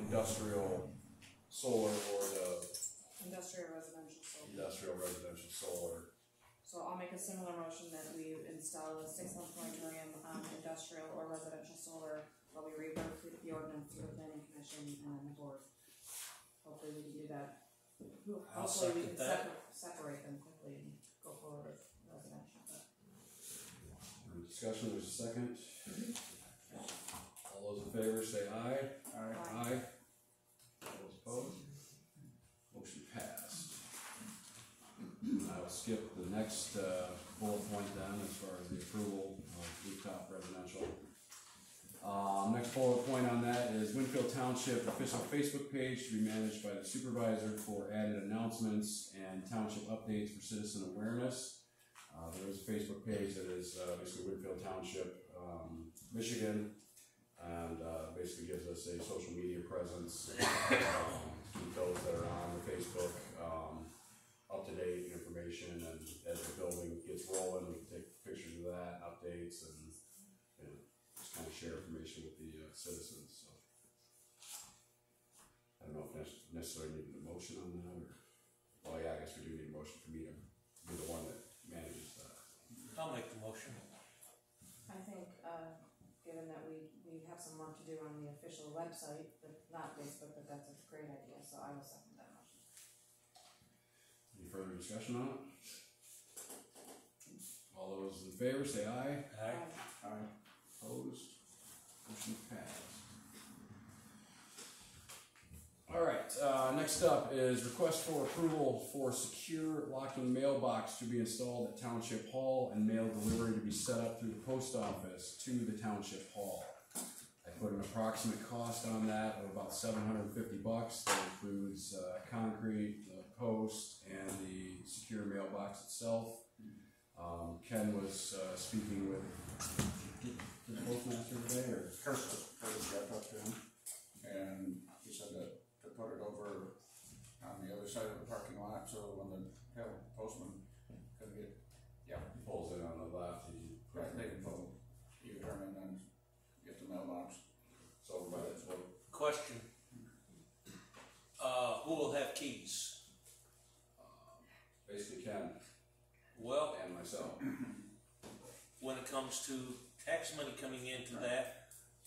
industrial solar or the Industrial residential solar. industrial residential solar. So I'll make a similar motion that we install a 6-month moratorium on industrial or residential solar while we rework the ordinance through the planning commission and then the board. Hopefully we can do that. Hopefully we can separate them quickly and go forward with residential. Any discussion, there's a second. All those in favor say aye. Aye. All those opposed? Motion passed. I will skip the next bullet point then as far as the approval of rooftop residential. Next bullet point on that is Winfield Township official Facebook page to be managed by the supervisor for added announcements and township updates for citizen awareness. There is a Facebook page that is basically Winfield Township, Michigan, and basically gives us a social media presence. Keep those that are on the Facebook up-to-date information, and as the building gets rolling, we can take pictures of that, updates, and just kind of share information with the citizens. So I don't know if necessarily need an emotion on that, or well, yeah, I guess we do need a motion for me to be the one that manages that. I'll make the motion. I think, given that we have some work to do on the official website, but not Facebook, but that's a great idea, so I will second that motion. Any further discussion on it? All those in favor say aye. Aye. Aye. Opposed? Motion passed. Alright, next up is request for approval for secure locking mailbox to be installed at Township Hall and mail delivery to be set up through the post office to the Township Hall. I put an approximate cost on that of about $750. That includes concrete, the post, and the secure mailbox itself. Ken was speaking with the postmaster today, or Curtis, I talked to him, and he said that to put it over on the other side of the parking lot, so when the postman can get, he pulls in on the left, right, they can pull, you turn and then get the mailbox. it's over by that float. Question. Who will have keys? Basically Ken Well, and myself. when it comes to tax money coming into that,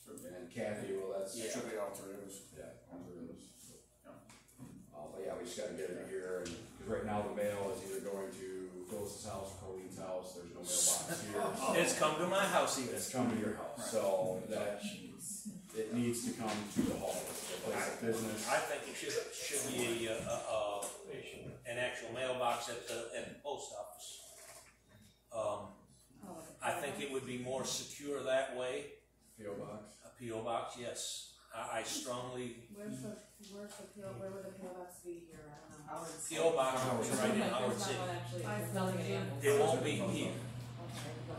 And Kathy, well, that's, Yeah. Should be all three of us. yeah, all three of us. Yeah. But yeah, we just gotta get it here, and, cause right now the mail is either going to Phyllis's house or Colleen's house, there's no mailbox here. it's come to my house even. It's come to your house, so that, it needs to come to the hall, it's a place of business. I think it should be an actual mailbox at the post office. I think it would be more secure that way. P.O. box. A P.O. box, yes. I strongly. Where would the PO box be here? I don't know. P.O. box is right in Howard City. It won't be here.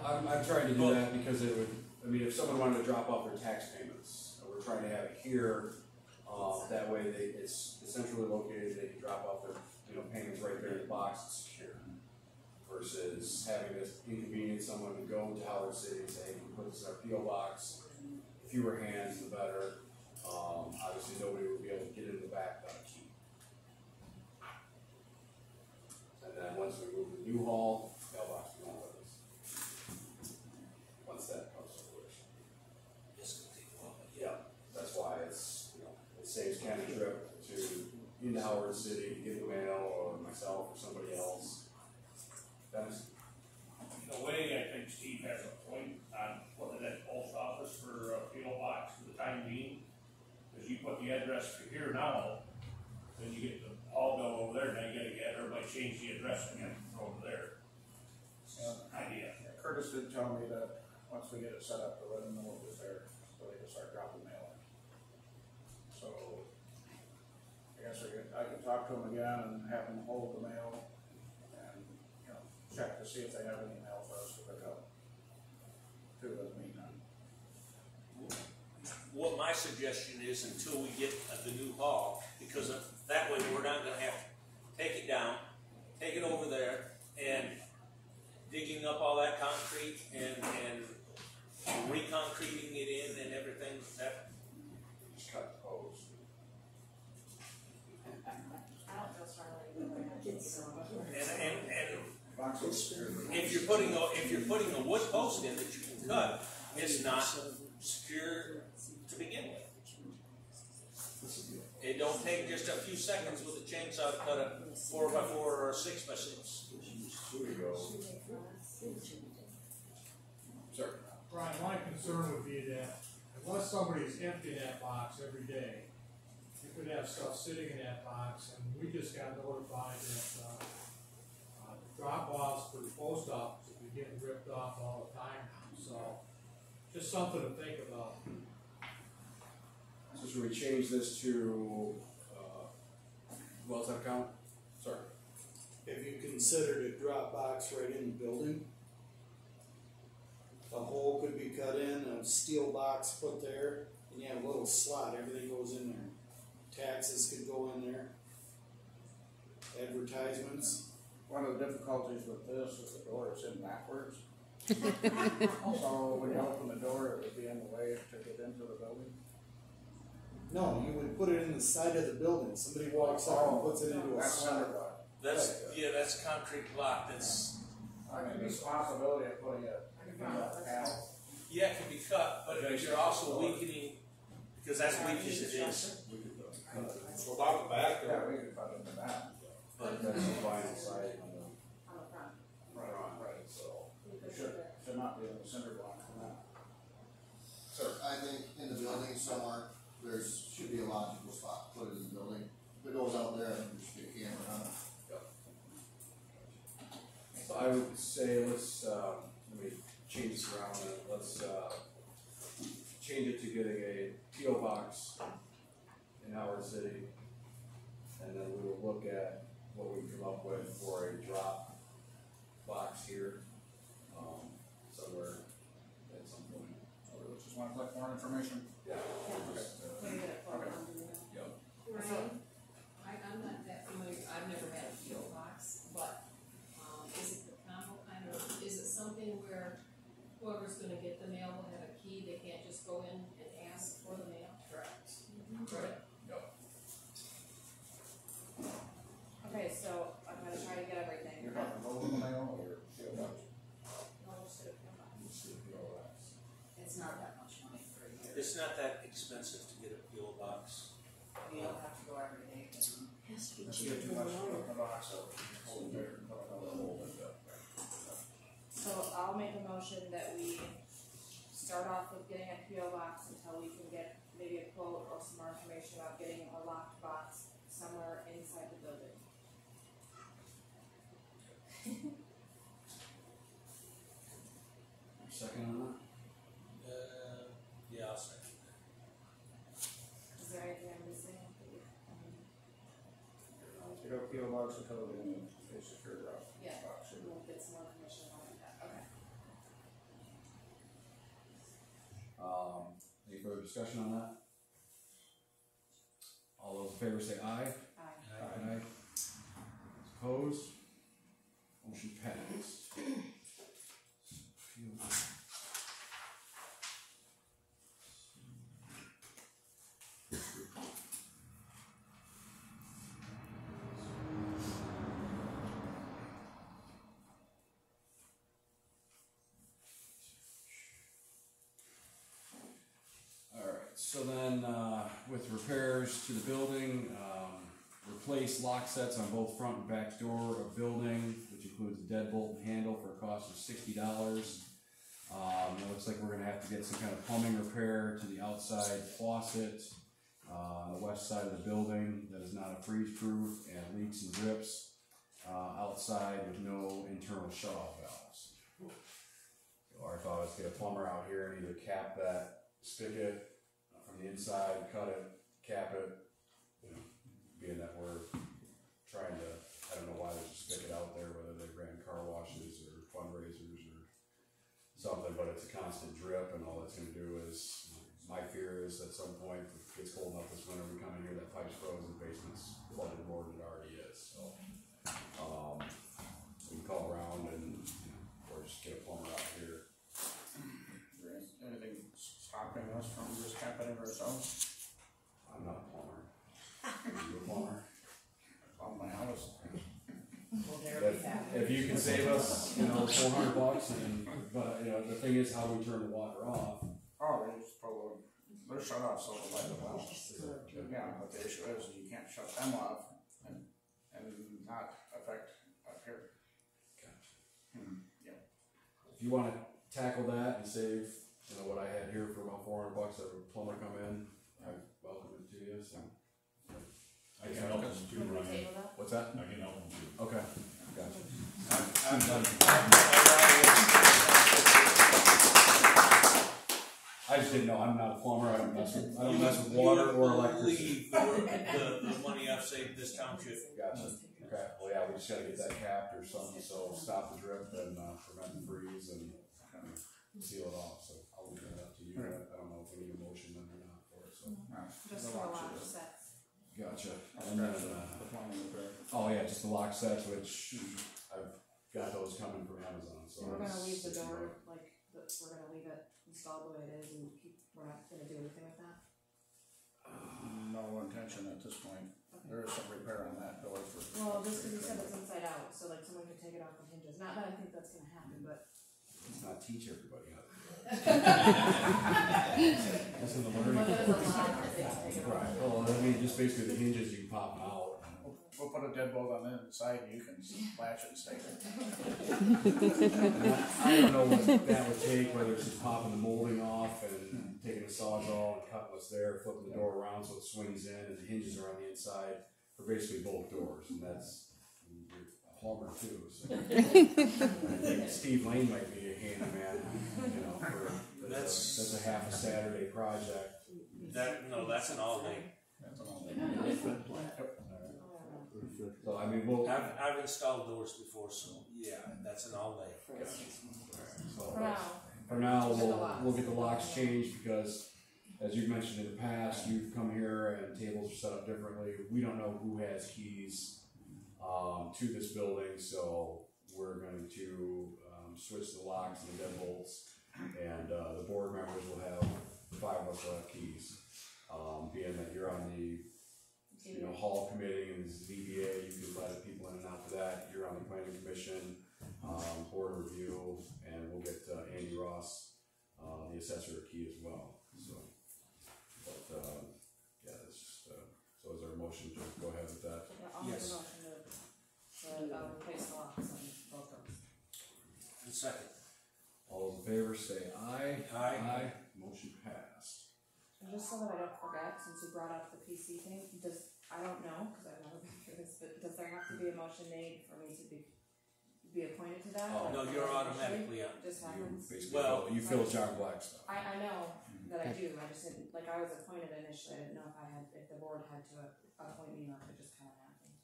I'm trying to do that because it would, I mean, if someone wanted to drop off their tax payments, we're trying to have it here, that way it's centrally located, they can drop off their, payments right there in the box, it's secure. Versus having this inconvenience someone to go to Howard City and say, hey, we put this in our P.O. box, the fewer hands, the better. Obviously nobody would be able to get into the back without a key. And then once we move to the new hall, mailbox will go with us. Once that comes to fruition. Yeah, that's why it's, it saves county trip to into Howard City to get the mail, or myself or somebody else. Dennis? In a way, I think Steve has a point on putting that post office for a P.O. box for the time being. Because you put the address for here now, then you get the hall bill over there, now you gotta get everybody change the address again over there. Idea. Yeah, Curtis did tell me that once we get it set up, to let them know it was there, so they can start dropping mail in. So, I guess I can talk to them again and have them hold the mail and, check to see if they have any mail for us to pick up. To the meantime. What my suggestion is, until we get the new hall, because that way we're not gonna have to take it down, take it over there, and digging up all that concrete and re-concreting it in and everything. That Just cut the post. if you're putting a wood post in that you can cut, it's not secure to begin with. It don't take just a few seconds with a chainsaw to cut a 4x4 or a 6x6. Here we go. Sir. Brian, my concern would be that unless somebody's emptying that box every day, you could have stuff sitting in that box, and we just got notified that, drop-offs for the post office will be getting ripped off all the time now, so just something to think about. So should we change this to, well, that count? Sorry. If you considered a drop box right in the building, a hole could be cut in, a steel box put there, and you have a little slot, everything goes in there. Taxes could go in there. Advertisements. One of the difficulties with this is the door is in backwards. So when you open the door, it would be in the way to get into the building. No, you would put it in the side of the building. Somebody walks out and puts it into a That's slot. center block. That's concrete block. That's I mean, the possibility of putting a panel. yeah, it can be cut, but you're also weakening because that's weak as it is. What about the back Yeah, door? we could put it in the back. That's the vinyl siding on the On the front. Right, so it should not be in the center block for that. Sir. I think in the building somewhere, should be a logical spot, put it in the building. If it goes out there, I think there should be a camera on it. So I would say let's, let me change this around and let's, change it to getting a P.O. box in Howard City. And then we will look at what we come up with for a drop box here, somewhere at some point. So we just want to collect more information. Yeah. Can we get it plugged onto the- Yep. Ryan, I'm not that familiar, I've never had a P.O. box, but, is it the combo kind of, is it something where whoever's gonna get the mail will have a key, they can't just go in and ask for the mail? Correct. Correct. Yep. Okay, so I'm gonna try to get everything. You're talking mobile mail or PO box? No, we'll just do it in the box. Let's see if PO box. It's not that much money for a year. It's not that expensive to get a P.O. box. You don't have to go every day. If you get too much to put in the box, so hold it there and put another hole in it. So I'll make a motion that we start off with getting a P.O. box until we can get maybe a quote or some more information about getting a locked box somewhere inside the building. Second on that? Yeah, I'll second that. Is there anything I'm missing? You go PO box until then they secure the Yeah. box. We'll get some more information on that, okay. Any further discussion on that? All those in favor say aye. Aye. Aye. Opposed? Motion passed. Alright, so then, with repairs to the building, replace lock sets on both front and back door of building, which includes a deadbolt and handle for a cost of $60. It looks like we're gonna have to get some kind of plumbing repair to the outside faucet, on the west side of the building that is not a freeze-proof and leaks and drips, outside with no internal shut-off valves. So our thought is get a plumber out here and either cap that spigot from the inside, cut it, cap it, being that we're trying to, I don't know why there's a spigot out there, whether they ran car washes or fundraisers or something, but it's a constant drip, and all it's gonna do is, my fear is at some point, if it gets cold enough this winter, we come in here, that pipe's frozen, the basement's flooded more than it already is, so. We can call around and, or just get a plumber out here. Is there anything stopping us from just happening ourselves? I'm not a plumber. Are you a plumber? On my house. Well, there we have it. if you can save us, you know, $400 and, but, you know, the thing is how we turn the water off. Oh, they just probably, they're shut off so the light well. Yeah, but the issue is you can't shut them off and not affect up here. Yeah. If you wanna tackle that and save, you know, what I had here for about $400 that a plumber come in, I welcome it to you, so. I can help them too, Can we Ryan. table that? What's that? I can help them too. Okay, gotcha. I just didn't know, I'm not a plumber, I don't mess with water or electricity. The money I've saved this township. Gotcha, okay, well, yeah, we just gotta get that capped or something, so stop the drip and, prevent the freeze and seal it off, so I'll leave that up to you. I don't know if we need a motion then or not for it, so. Just for the lock sets. Gotcha. And then, oh yeah, just the lock sets, which I've got those coming from Amazon, so. We're gonna it's leave the sitting door, like, we're gonna leave it installed the way it is and we're not gonna do anything with that. No intention at this point. There is some repair on that door for. Well, just cause you said it's inside out, so like someone could take it off the hinges, not that I think that's gonna happen, but. Let's not teach everybody how to do it. This is the learning. But there's a lot of things to take it off. Right, well, I mean, just basically the hinges, you can pop them out. We'll put a deadbolt on the inside and you can latch it and stay there. I don't know what that would take, whether it's just popping the molding off and taking the sawzall and cutting what's there, flipping the door around so it swings in and the hinges are on the inside for basically both doors, and that's, you're a plumber too, so. I think Steve Lane might be a handyman, you know, that's a half a Saturday project. That's an all day. That's an all day. So, I mean, we'll. I've installed doors before, so yeah, that's an all day. So, For now. for now, we'll get the locks changed because, as you've mentioned in the past, you've come here and tables are set up differently. We don't know who has keys to this building, so we're going to switch the locks and the deadbolts, and the board members will have 5 of us will have keys. Being that you're on the hall committee and the ZBA, you can let people in and out for that. You're on the planning commission, board review, and we'll get Andy Ross, the assessor, a key as well. So, but yeah, that's just so is there a motion to go ahead with that? Yeah, I'll make a motion to replace the locks on both doors. And second. All those in favor say aye. Aye. Motion passed. And just so that I don't forget, since you brought up the PC thing, I don't know, because I've never been through this, but does there have to be a motion made for me to be appointed to that? Oh, Like, No, you're initially? automatically on. Just You happens? basically Well- you fill John Black stuff. I know that I do, I just didn't, like, I was appointed initially, I didn't know if the board had to appoint me or if it just kinda happened.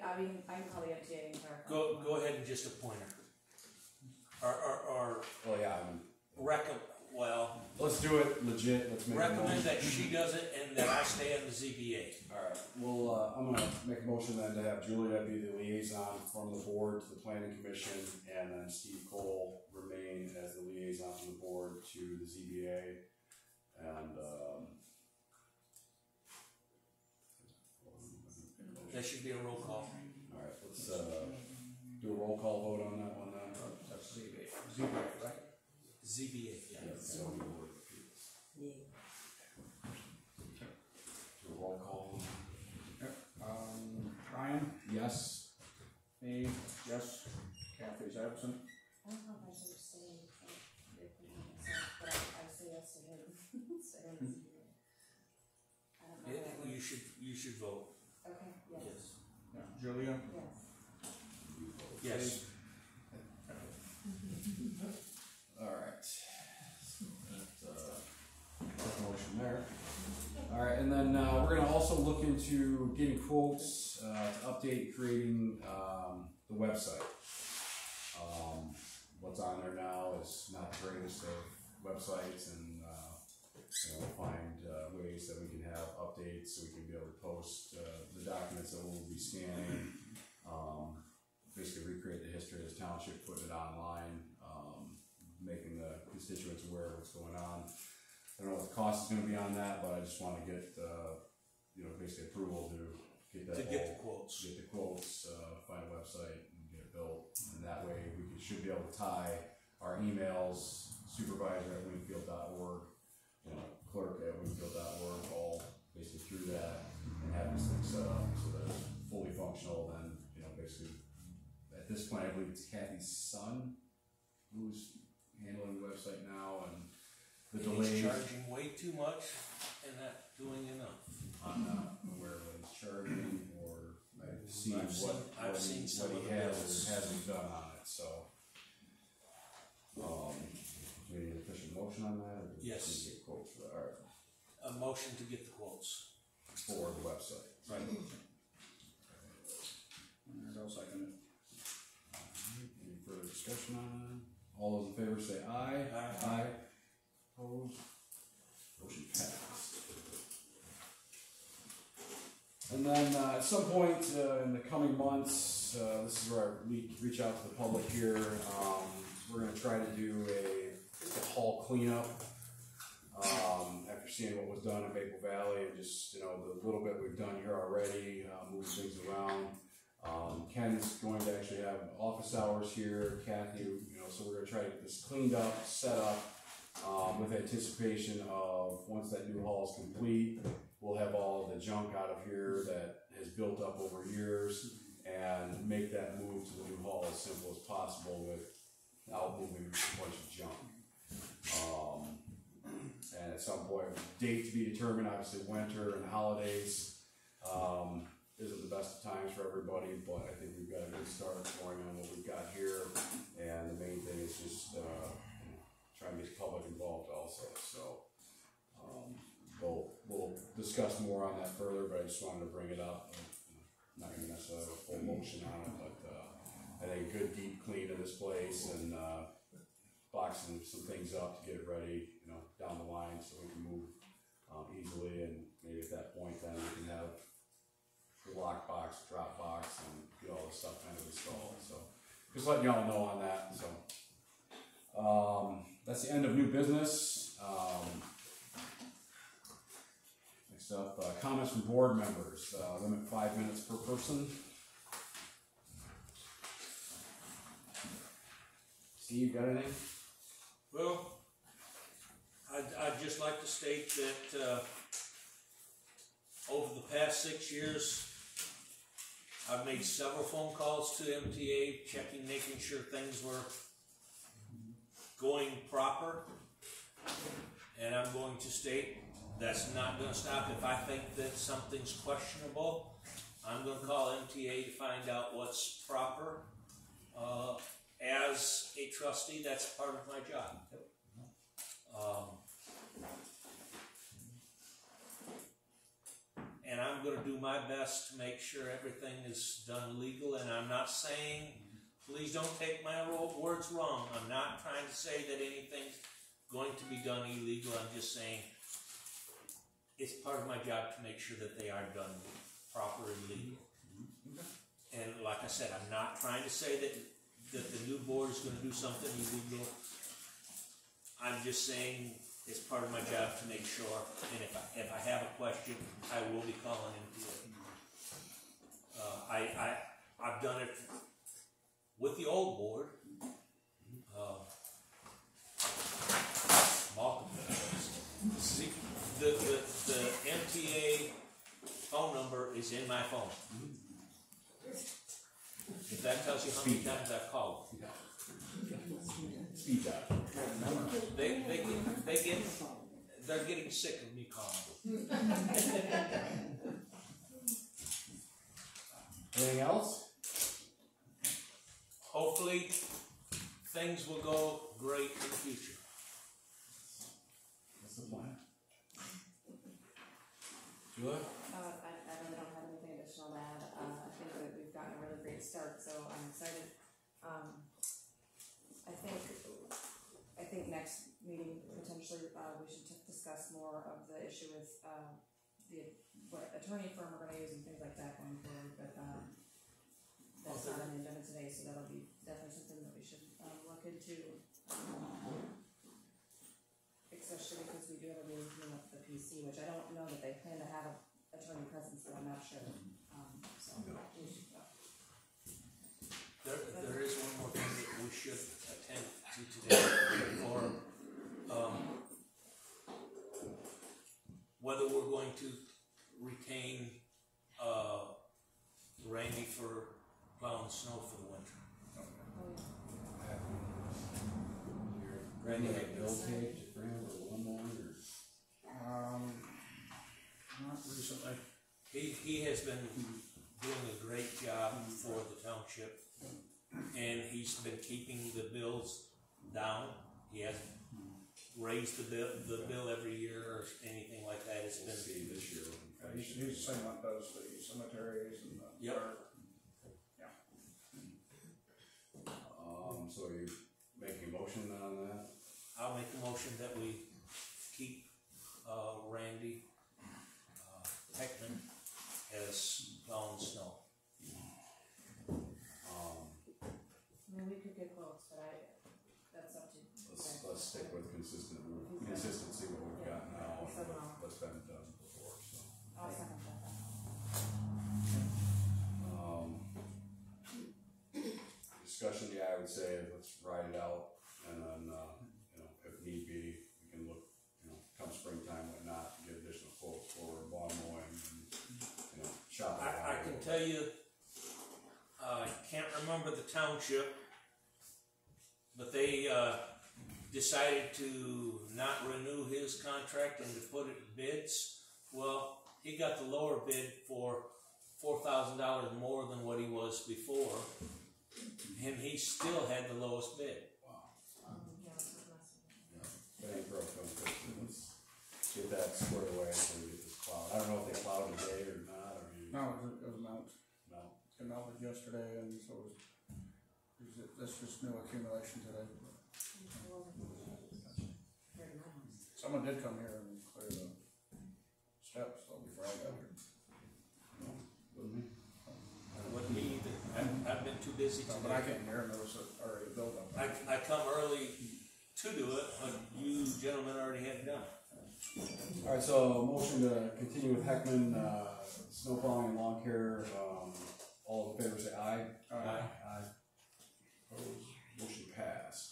I can call the MTA and clarify. Go ahead and just appoint her. Or Well, yeah. well, Let's do it legit. Let's make a recommend motion. that she does it and that I stay on the ZBA. All right. Well, I'm gonna make a motion then to have Julia be the liaison from the board to the planning commission, and then Steve Cole remain as the liaison from the board to the ZBA, and That should be a roll call. all right. Let's do a roll call vote on that one then. That's ZBA, right? ZBA, yeah. Zoning board of appeals. Do a roll call. Ryan, Yes. me, yes, Kathy's absent. I don't know if I should say, but I say yes to him, stay on the ZBA. I don't know Yeah, that way. you should vote. Okay, yes, Yeah, Julia, yes. Yes. All right. That motion there. All right, and then we're gonna also look into getting quotes to update creating the website. What's on there now is not the greatest of websites, and find ways that we can have updates so we can be able to post the documents that we'll be scanning. Basically recreate the history of this township, putting it online, making the constituents aware of what's going on. I don't know what the cost is going to be on that, but I just want to get basically approval to get that To get the quotes. get the quotes, find a website, and built, and that way should be able to tie our emails, supervisor@winfield.org, clerk@winfield.org, all basically through that, and have this thing set up so that it's fully functional. Then, basically, at this point, I believe it's Kathy's son who's handling the website now, and the delays. He's charging way too much and not doing enough. I'm not aware of what he's charging, or I've seen I've seen some what of he the has bills. or hasn't done on it, so. Do we need an official motion on that, or do we Yes. just need to get quotes for that? All right, A motion to get the quotes. for the website. Right. And I'll second it. Any further discussion on that? All those in favor say aye. Aye. Opposed? Motion passed. And then, at some point, in the coming months, this is where I reach out to the public here, we're gonna try to do a hall cleanup. After seeing what was done in Maple Valley and just, the little bit we've done here already, moving things around. Ken's going to actually have office hours here, Kathy, so we're gonna try to get this cleaned up, set up, with anticipation of, once that new hall is complete, we'll have all of the junk out of here that has built up over years, and make that move to the new hall as simple as possible without moving a bunch of junk. And at some point, date to be determined, obviously winter and holidays, isn't the best of times for everybody, but I think we've got a good start going on what we've got here, and the main thing is just, trying to get the public involved also, so, we'll discuss more on that further, but I just wanted to bring it up. I'm not gonna necessarily have a full motion on it, but, I think a good deep clean of this place and, boxing some things up to get it ready, down the line so we can move, easily, and maybe at that point then we can have the lock box, drop box, and get all this stuff kind of installed, so just letting y'all know on that, so. That's the end of new business. Next up, comments from board members, limit 5 minutes per person. Steve, got anything? Well, I'd just like to state that, over the past 6 years, I've made several phone calls to MTA, checking, making sure things were going proper. And I'm going to state, that's not gonna stop. If I think that something's questionable, I'm gonna call MTA to find out what's proper. As a trustee, that's part of my job. And I'm gonna do my best to make sure everything is done legal, and I'm not saying, please don't take my words wrong, I'm not trying to say that anything's going to be done illegal, I'm just saying it's part of my job to make sure that they are done proper and legal. And like I said, I'm not trying to say that the new board is gonna do something illegal. I'm just saying it's part of my job to make sure, and if I have a question, I will be calling into it. I've done it with the old board, multiple times. See, the MTA phone number is in my phone. If that tells you how many times I've called. Speed dial. They're getting sick of me calling. Anything else? Hopefully, things will go great in the future. What's the plan? Julia? I really don't have anything additional to add. I think that we've gotten a really great start, so I'm excited. I think next meeting, potentially, we should discuss more of the issue with, what attorney firm we're gonna use and things like that going forward, but, that's not on the agenda today, so that'll be definitely something that we should, look into. Especially because we do have a meeting coming up with the PC, which I don't know that they plan to have an attorney presence, but I'm not sure, so. We should go. They're is one more thing that we should attend to today, or, whether we're going to retain, Randy for plowing snow for the winter. Randy, like Bill Cage, Fran, or one more, or? Not recently. He has been doing a great job for the township, and he's been keeping the bills down. He hasn't raised the bill every year or anything like that. It's been. See this year. He's the same one that does the cemeteries and the. Yep. Yeah. So you making a motion on that? I'll make a motion that we keep, Randy, Heckman as plowing snow. I mean, we could get quotes, but that's up to you. Let's stick with consistency what we've got now, and what's been done before, so. I'll second that. Discussion, yeah, I would say let's ride it out, and then, if need be, we can look, come springtime, whatnot, get additional quotes for lawn mowing and, shop it I can tell you, I can't remember the township, but they, decided to not renew his contract and to put it in bids. Well, he got the lower bid for $4,000 more than what he was before, and he still had the lowest bid. If it ain't broke, don't fix it. Let's get that squared away so we get this plowed. I don't know if they plowed today or not, or you. No, it was melt. No. It melted yesterday, and so this just new accumulation today. Someone did come here and clear the steps though before I got here. Wouldn't we? Wouldn't me either. I've been too busy No, but I today. came here and there was already a build up. I come early to do it, but you gentlemen already had it done. Alright, so motion to continue with Heckman, snow plowing and lawn care, all in favor say aye. Aye. Opposed, motion passed.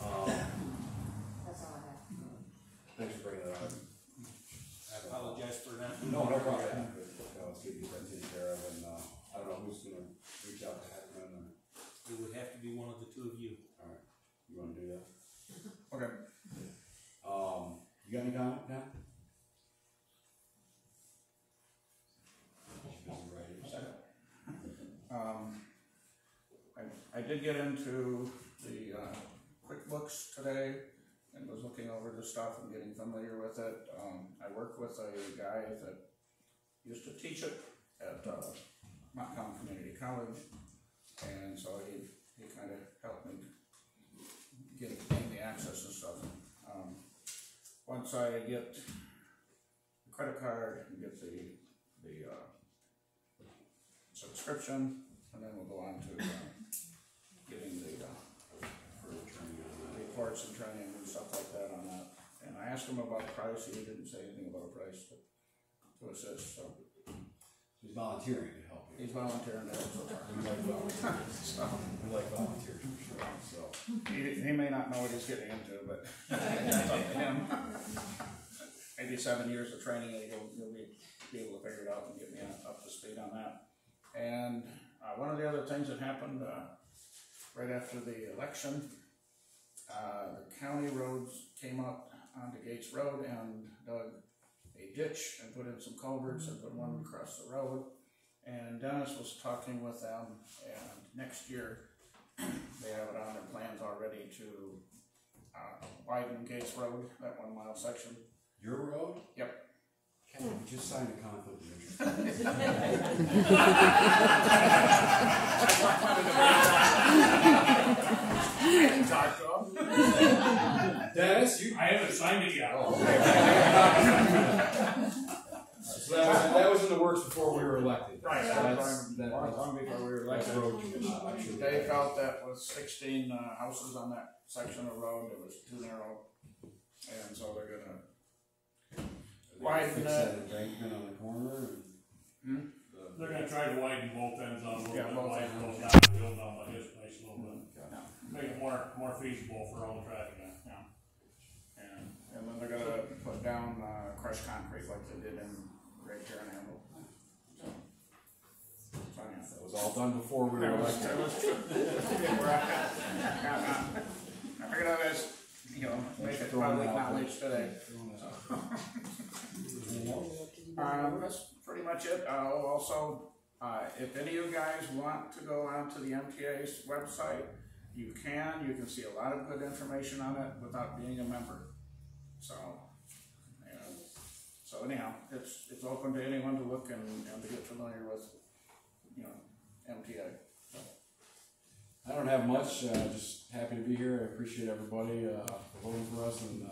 That's all I have. Thanks for bringing that up. I apologize for not. No problem. Let's get that taken care of, and, I don't know who's gonna reach out to Heckman, or, It would have to be one of the two of you. alright, you wanna do that? Okay. You got any comment, Dan? I did get into the QuickBooks today and was looking over the stuff and getting familiar with it. I work with a guy that used to teach it at Montcalm Community College, and so he kind of helped me gain the access and stuff. Once I get the credit card and get the subscription, and then we'll go on to getting the reports and training and stuff like that on that. And I asked him about price. He didn't say anything about a price to assist. So He's volunteering to help you. he's volunteering to help so far. We like volunteers. We like volunteers for sure, so. He may not know what he's getting into, but that's up to him. Maybe 7 years of training, he'll be able to figure it out and get me up to speed on that. And one of the other things that happened right after the election, the county roads came up onto Gates Road and dug a ditch and put in some culverts and put one across the road. And Dennis was talking with them, and next year they have it on their plans already to widen Gates Road, that 1 mile section. Your road? Yep. Ken, you just signed a conflict of interest. I didn't talk to him. Dennis, you. I haven't signed it yet. Oh, okay. So that was in the works before we were elected. Right, So that's long before we were that's elected. road commission. I'm sure They felt that with 16 houses on that section of road, it was too narrow, and so they're gonna widen fix that. that embankment on the corner. And They're gonna try to widen both ends on the road, Yeah, both widen ends. goes down the hill down by his make it more feasible for all the traffic. And then they're gonna put down, crushed concrete like they did in Great Jarnamble. So, yeah. That was all done before we were elected. I figured I was, make it public knowledge today. That's pretty much it. Also, if any of you guys want to go onto the MTA's website, you can see a lot of good information on it without being a member. So anyhow, it's open to anyone to look and to get familiar with, MTA. I don't have much, just happy to be here. I appreciate everybody voting for us, and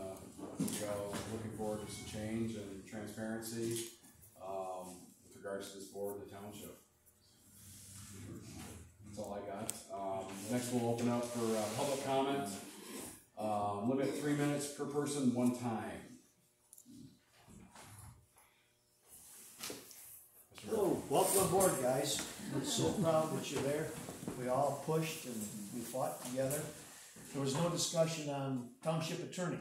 we all looking forward to some change and transparency with regards to this board of the township. That's all I got. Next we'll open up for public comment. Limit 3 minutes per person, one time. Hello, welcome aboard, guys. We're so proud that you're there. We all pushed and we fought together. There was no discussion on township attorney.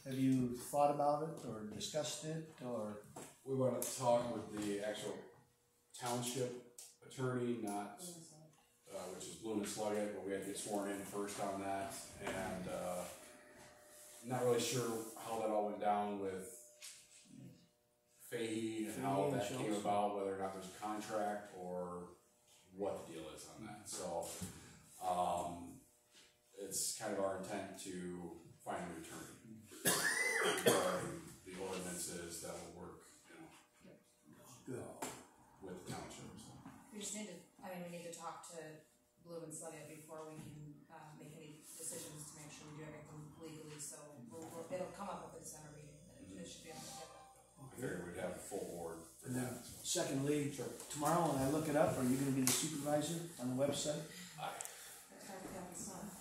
Have you thought about it or discussed it, or? We want to talk with the actual township attorney, not, which is Bloom and Sluggett, but we had to get sworn in first on that, and not really sure how that all went down with Fahey and how that came about, whether or not there's a contract or what the deal is on that. So it's kind of our intent to find an attorney regarding the ordinances that will work, with the township. So. We just need to, we need to talk to Blue and Sluggett before we can make any decisions to make sure we do everything legally. So it'll come up with the December meeting. It should be on the agenda. I figured we'd have a full board for that. Secondly, tomorrow when I look it up, are you gonna be the supervisor on the website?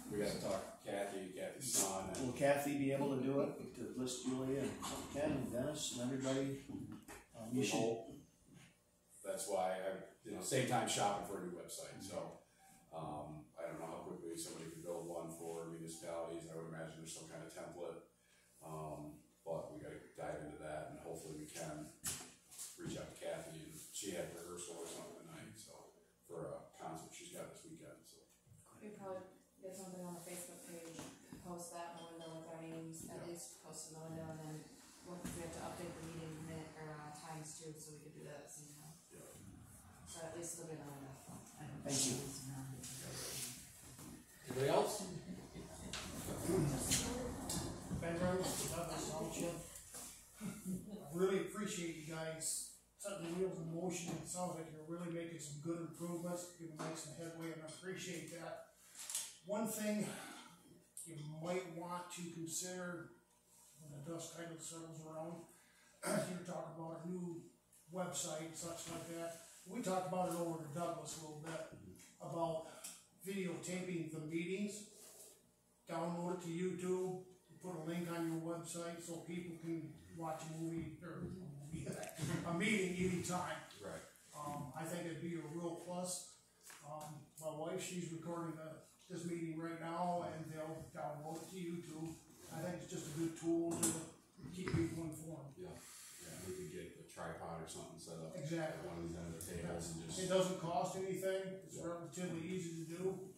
We gotta talk to Kathy's son. Will Kathy be able to do it, to list Julia and Ken and Dennis and everybody? You should. That's why same time shopping for a new website, so, I don't know how quickly somebody can build one for municipalities. I would imagine there's some kind of template, but we gotta dive into that, and hopefully we can reach out to Kathy, and she had rehearsal or something tonight, so, for a concert she's got this weekend, so. We probably get something on the Facebook page, post that in the window with our names, at least post in the window, and then we have to update the meeting minute or times too, so we could do that at the same time. Yeah. So at least it'll be in the window. Thank you. Anybody else? Ben Rose, Douglas Township. I really appreciate you guys setting the wheels in motion. It sounds like you're really making some good improvements, you're making some headway, and I appreciate that. One thing you might want to consider when the dust kind of settles around, you're talking about a new website and such like that. We talked about it over to Douglas a little bit, about videotaping the meetings, download it to YouTube, put a link on your website so people can watch a movie, or a meeting anytime. Right. I think it'd be a real plus. My wife, she's recording this meeting right now, and they'll download it to YouTube. I think it's just a good tool to keep people informed. Yeah, we could get a tripod or something set up. Exactly. At one of these end of the tables and just. It doesn't cost anything, it's relatively easy to do,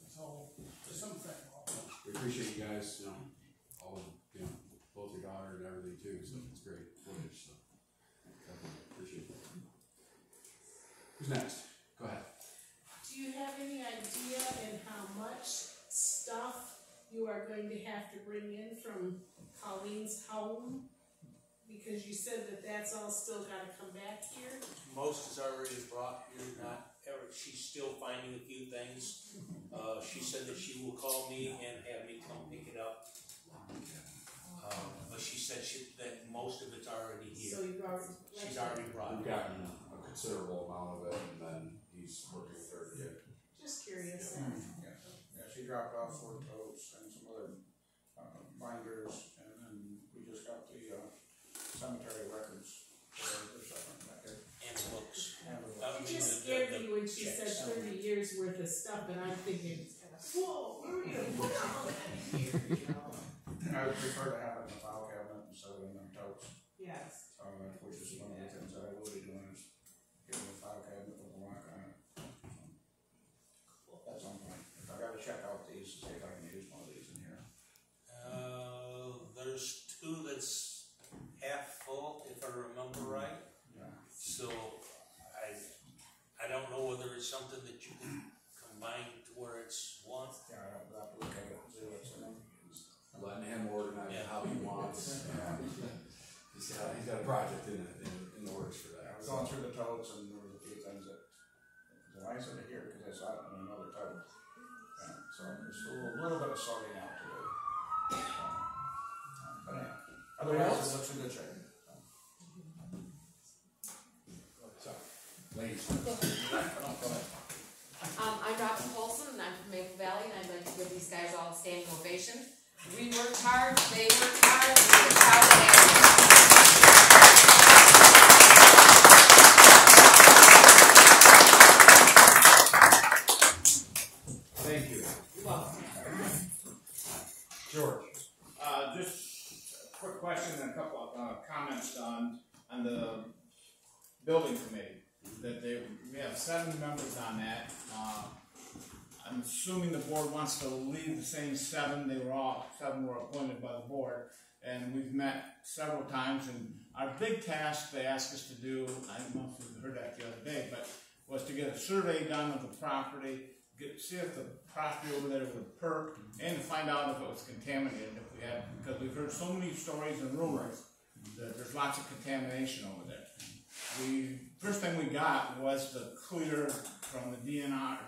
so, just something. We appreciate you guys, all of, both your daughter and everything too, so it's great footage, so. Definitely appreciate that. Who's next? Go ahead. Do you have any idea in how much stuff you are going to have to bring in from Colleen's home? Because you said that that's all still gotta come back here? Most is already brought here, not ever, she's still finding a few things. She said that she will call me and have me come pick it up. But she said that most of it's already here. So you've already. She's already brought We've it. gotten a considerable amount of it, and then he's working with her to get. Just curious. Yeah, she dropped off 4 totes and some other binders, and then we just got the cemetery records or something back there. And books. It just scared me when she said 30 years worth of stuff, and I'm thinking, whoa, where are we gonna put all that in here, you know? I would prefer to have it in the file cabinet instead of in them totes. Yes. Which is one of the things that I will be doing is getting a file cabinet with a lock on it. At some point, I gotta check out these to see if I can use one of these in here. There's two that's half full, if I remember right. Yeah. So I don't know whether it's something that you can combine to where it's one. Yeah, I'll have to look at it and see what's in them. Letting him organize it how he wants. He's got a project in the works for I that. was going through the totes and there was a few things that, why is it here? Because I saw it in another tote. Yeah, so there's still a little bit of sorting out to do. But yeah, otherwise it looks in good shape. So, ladies. I'm Robin Colson, and I'm from Maple Valley, and I'd like to give these guys all a standing ovation. We worked hard, they worked hard, and we're proud of them. Thank you. You're welcome. George. Just a quick question and a couple of comments on the building committee. We have 7 members on that. I'm assuming the board wants to leave the same 7. 7 were appointed by the board, and we've met several times. And our big task they asked us to do, I don't know if you heard that the other day, but was to get a survey done of the property, see if the property over there would perk, and to find out if it was contaminated. If we had, because we've heard so many stories and rumors that there's lots of contamination over there. First thing we got was the clear from the DNR,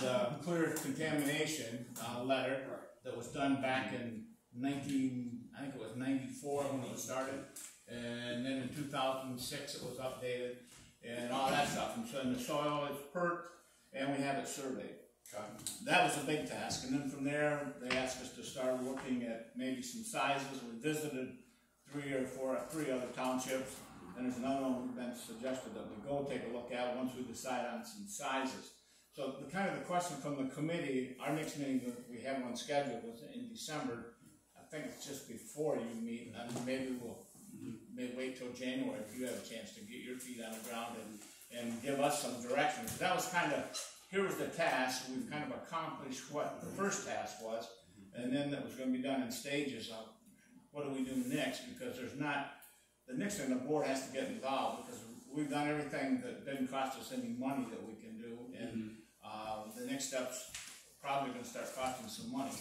the clear contamination letter that was done back in 94 when it was started, and then in 2006 it was updated, and all that stuff. And so the soil is perked, and we have it surveyed. That was a big task, and then from there they asked us to start looking at maybe some sizes. We visited 3 other townships, and there's another one we've been suggested that we go take a look at once we decide on some sizes. So the question from the committee, our next meeting that we have on schedule was in December. I think it's just before you meet, and maybe we'll wait till January if you have a chance to get your feet on the ground and give us some direction. So that was here was the task. We've kind of accomplished what the first task was, and then that was going to be done in stages of what do we do next, because the next thing the board has to get involved, because we've done everything that didn't cost us any money that we can do, and the next step's probably going to start costing some money.